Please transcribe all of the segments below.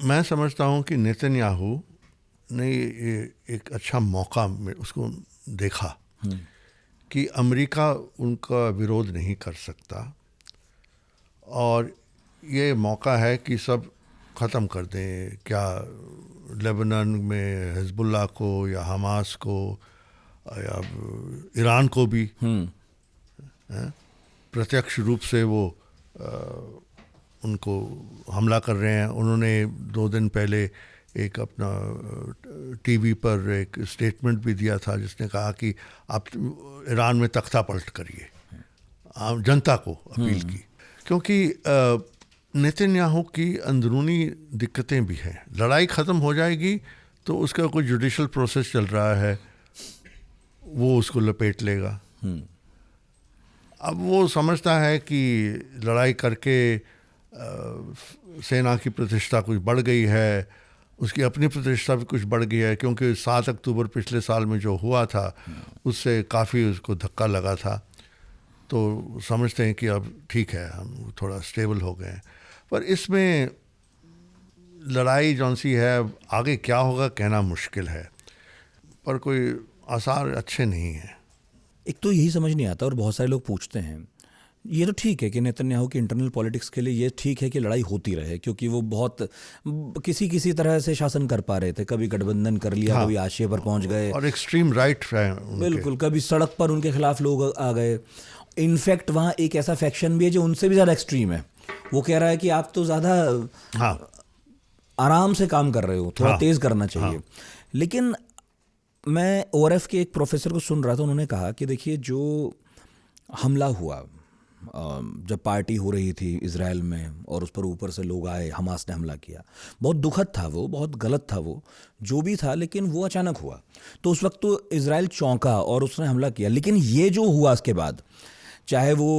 मैं समझता हूँ कि नेतन्याहू ने ये एक अच्छा मौका उसको देखा कि अमेरिका उनका विरोध नहीं कर सकता और ये मौका है कि सब ख़त्म कर दें, क्या लेबनान में हिजबुल्लाह को या हमास को या ईरान को भी प्रत्यक्ष रूप से वो उनको हमला कर रहे हैं। उन्होंने 2 दिन पहले एक अपना टीवी पर एक स्टेटमेंट भी दिया था जिसने कहा कि आप ईरान में तख्ता पलट करिए, आम जनता को अपील की, क्योंकि नेतन्याहू की अंदरूनी दिक्कतें भी हैं। लड़ाई ख़त्म हो जाएगी तो उसका कोई जुडिशल प्रोसेस चल रहा है, वो उसको लपेट लेगा। अब वो समझता है कि लड़ाई करके सेना की प्रतिष्ठा कुछ बढ़ गई है, उसकी अपनी प्रतिष्ठा भी कुछ बढ़ गई है, क्योंकि 7 अक्टूबर पिछले साल में जो हुआ था उससे काफ़ी उसको धक्का लगा था। तो समझते हैं कि अब ठीक है, हम थोड़ा स्टेबल हो गए हैं। पर इसमें लड़ाई जौन सी है, आगे क्या होगा कहना मुश्किल है, पर कोई आसार अच्छे नहीं हैं। एक तो यही समझ नहीं आता, और बहुत सारे लोग पूछते हैं, ये तो ठीक है कि नेतन्याहू की इंटरनल पॉलिटिक्स के लिए ये ठीक है कि लड़ाई होती रहे, क्योंकि वो बहुत किसी तरह से शासन कर पा रहे थे। कभी गठबंधन कर लिया, हाँ, कभी आशिया पर पहुंच गए, और एक्सट्रीम राइट है बिल्कुल, कभी सड़क पर उनके खिलाफ लोग आ गए। इनफैक्ट वहाँ एक ऐसा फैक्शन भी है जो उनसे भी ज़्यादा एक्सट्रीम है, वो कह रहा है कि आप तो ज़्यादा आराम से काम कर रहे हो, थोड़ा तेज़ करना चाहिए। लेकिन मैं ORF के एक प्रोफेसर को सुन रहा था, उन्होंने कहा कि देखिए, जो हमला हुआ जब पार्टी हो रही थी इजराइल में और उस पर ऊपर से लोग आए, हमास ने हमला किया, बहुत दुखद था वो, बहुत गलत था वो जो भी था, लेकिन वो अचानक हुआ। तो उस वक्त तो इजराइल चौंका और उसने हमला किया। लेकिन ये जो हुआ उसके बाद, चाहे वो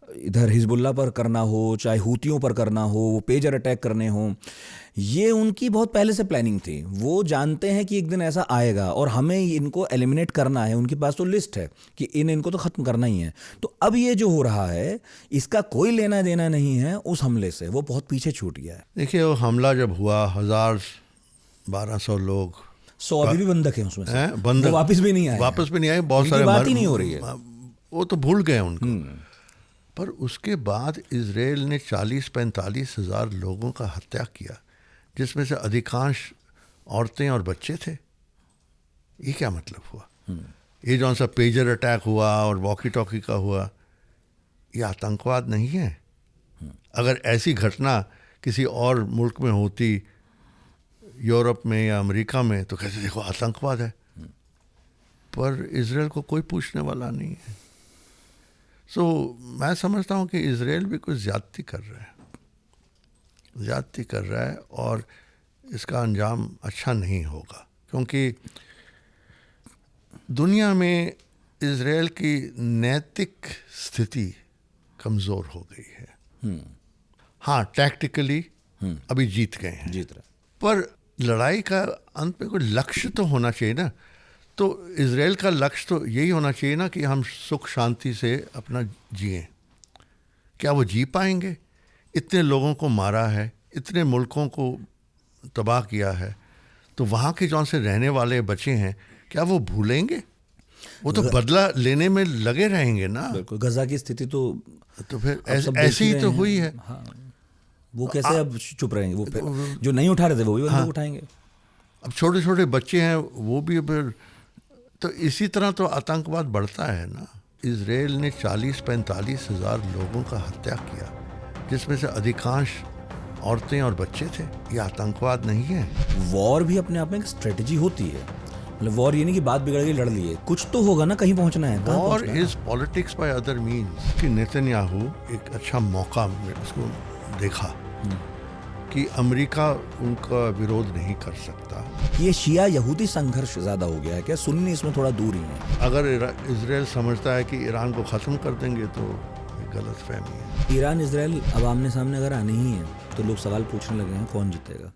इधर हिजबुल्लाह पर करना हो, चाहे हूतियों पर करना हो, वो पेजर अटैक करने हो, ये उनकी बहुत पहले से प्लानिंग थी। वो जानते हैं कि एक दिन ऐसा आएगा और हमें इनको एलिमिनेट करना है। उनके पास तो लिस्ट है कि इनको तो ख़त्म करना ही है। तो अब ये जो हो रहा है, इसका कोई लेना देना नहीं है उस हमले से, वो बहुत पीछे छूट गया है। देखिए, वो हमला जब हुआ, 1200 लोग, 100 अभी भी बंधक है उसमें से, बंधक वापस भी नहीं आए, बहुत सारे बात ही नहीं हो रही है, वो तो भूल गए उनको। पर उसके बाद इजराइल ने 40-45 हज़ार लोगों का हत्या किया, जिसमें से अधिकांश औरतें और बच्चे थे। ये क्या मतलब हुआ? ये जौन सा पेजर अटैक हुआ और वॉकी टॉकी का हुआ, ये आतंकवाद नहीं है? अगर ऐसी घटना किसी और मुल्क में होती, यूरोप में या अमेरिका में, तो कहते देखो आतंकवाद है। पर इजराइल को कोई पूछने वाला नहीं है। मैं समझता हूँ कि इजराइल भी कुछ ज़्यादती कर रहा है और इसका अंजाम अच्छा नहीं होगा, क्योंकि दुनिया में इजराइल की नैतिक स्थिति कमज़ोर हो गई है। हाँ, टैक्टिकली अभी जीत गए हैं, पर लड़ाई का अंत में कोई लक्ष्य तो होना चाहिए ना। तो इजराइल का लक्ष्य तो यही होना चाहिए ना कि हम सुख शांति से अपना जिएं। क्या वो जी पाएंगे? इतने लोगों को मारा है, इतने मुल्कों को तबाह किया है, तो वहाँ के जौन से रहने वाले बचे हैं, क्या वो भूलेंगे? वो तो बदला लेने में लगे रहेंगे ना। बिल्कुल, गजा की स्थिति तो फिर ऐसी ही तो हुई है। हाँ, वो कैसे अब चुप रहेंगे? वो जो नहीं उठा रहे थे वो भी बंदूक उठाएंगे। अब छोटे छोटे बच्चे हैं, वो भी फिर, तो इसी तरह तो आतंकवाद बढ़ता है ना। इजराइल ने 40-45 हज़ार लोगों का हत्या किया, जिसमें से अधिकांश औरतें और बच्चे थे। ये आतंकवाद नहीं है? वॉर भी अपने आप में एक स्ट्रेटजी होती है। मतलब वॉर ये नहीं कि बात बिगड़ गई लड़ लिए, कुछ तो होगा ना, कहीं पहुंचना है। War is politics by other means. कि नेतन्याहू एक अच्छा मौका उसको देखा कि अमेरिका उनका विरोध नहीं कर सकता। ये शिया यहूदी संघर्ष ज़्यादा हो गया है क्या? सुन्नी इसमें थोड़ा दूर ही है। अगर इजराइल समझता है कि ईरान को ख़त्म कर देंगे तो गलत फहमी है। ईरान इजराइल अब आमने सामने अगर आने ही है तो लोग सवाल पूछने लगे हैं, कौन जीतेगा?